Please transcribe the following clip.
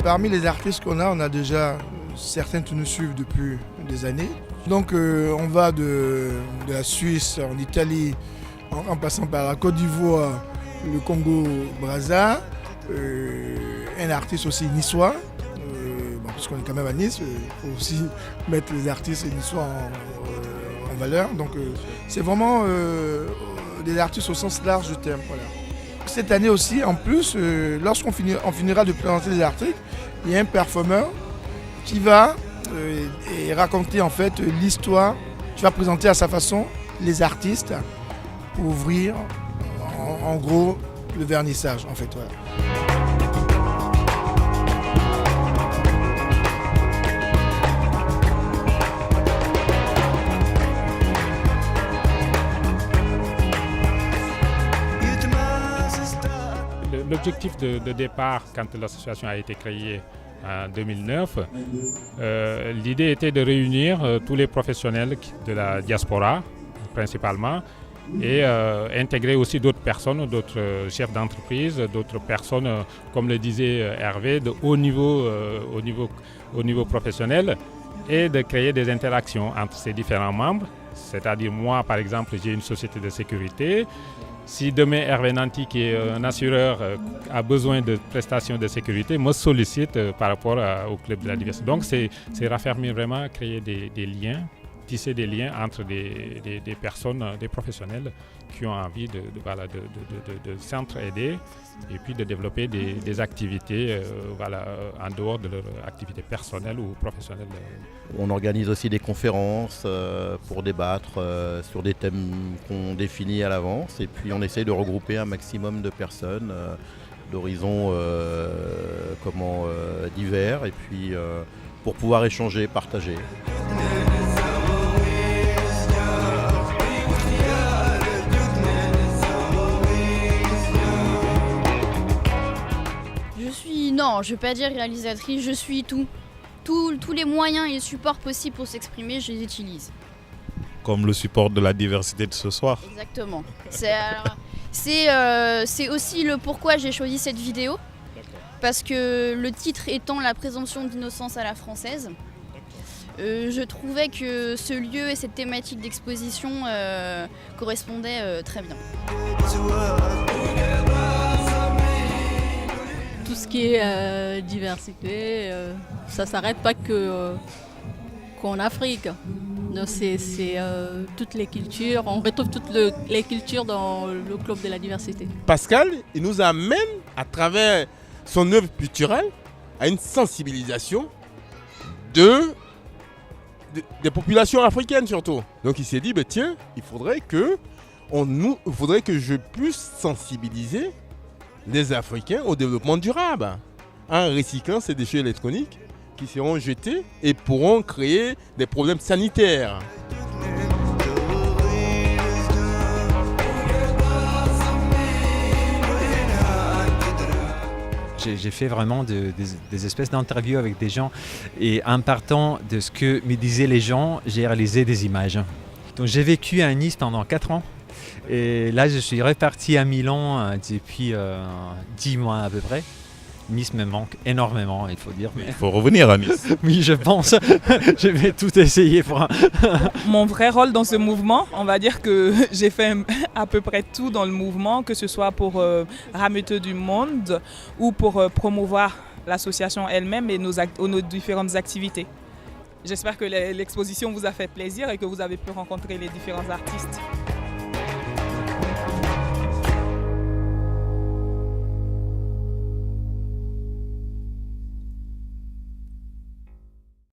Parmi les artistes qu'on a, on a déjà certains qui nous suivent depuis des années. Donc on va de la Suisse, en Italie, en passant par la Côte d'Ivoire, le Congo-Brazza, un artiste aussi niçois, parce qu'on est quand même à Nice, il faut aussi mettre les artistes niçois en valeur. Donc c'est vraiment des artistes au sens large du terme. Voilà. Cette année aussi, en plus, lorsqu'on finira de présenter les articles, il y a un performeur qui va raconter en fait l'histoire, qui va présenter à sa façon les artistes pour ouvrir en gros le vernissage en fait. Voilà. L'objectif de départ, quand l'association a été créée en 2009, l'idée était de réunir tous les professionnels de la diaspora, principalement, et intégrer aussi d'autres personnes, d'autres chefs d'entreprise, d'autres personnes, comme le disait Hervé, de haut niveau professionnel, et de créer des interactions entre ces différents membres. C'est-à-dire moi, par exemple, j'ai une société de sécurité. Si demain Hervé Nanty, qui est un assureur, a besoin de prestations de sécurité, me sollicite par rapport au club de la diversité. Donc c'est raffermir vraiment, créer des liens, tisser des liens entre des personnes, des professionnels qui ont envie de s'entraider et puis de développer des activités en dehors de leur activité personnelle ou professionnelle. On organise aussi des conférences pour débattre sur des thèmes qu'on définit à l'avance et puis on essaye de regrouper un maximum de personnes d'horizons divers et puis pour pouvoir échanger, partager. Non, je ne vais pas dire réalisatrice, je suis tout. Tous les moyens et supports possibles pour s'exprimer, je les utilise. Comme le support de la diversité de ce soir. Exactement. C'est aussi le pourquoi j'ai choisi cette vidéo. Parce que le titre étant la présomption d'innocence à la française, je trouvais que ce lieu et cette thématique d'exposition correspondaient très bien. Tout ce qui est diversité, ça ne s'arrête pas qu'en Afrique. C'est toutes les cultures, on retrouve toutes les cultures dans le club de la diversité. Pascal, il nous amène à travers son œuvre culturelle à une sensibilisation des populations africaines surtout. Donc il s'est dit, tiens, il faudrait que je puisse sensibiliser les Africains au développement durable en recyclant ces déchets électroniques qui seront jetés et pourront créer des problèmes sanitaires. J'ai fait vraiment des espèces d'interviews avec des gens et en partant de ce que me disaient les gens, j'ai réalisé des images. Donc j'ai vécu à Nice pendant 4 ans. Et là, je suis reparti à Milan depuis 10 mois à peu près. Nice me manque énormément, il faut dire. Mais il faut revenir à Nice. Oui, je pense. Je vais tout essayer pour... Mon vrai rôle dans ce mouvement, on va dire que j'ai fait à peu près tout dans le mouvement, que ce soit pour rameuter du monde ou pour promouvoir l'association elle-même et nos différentes activités. J'espère que l'exposition vous a fait plaisir et que vous avez pu rencontrer les différents artistes.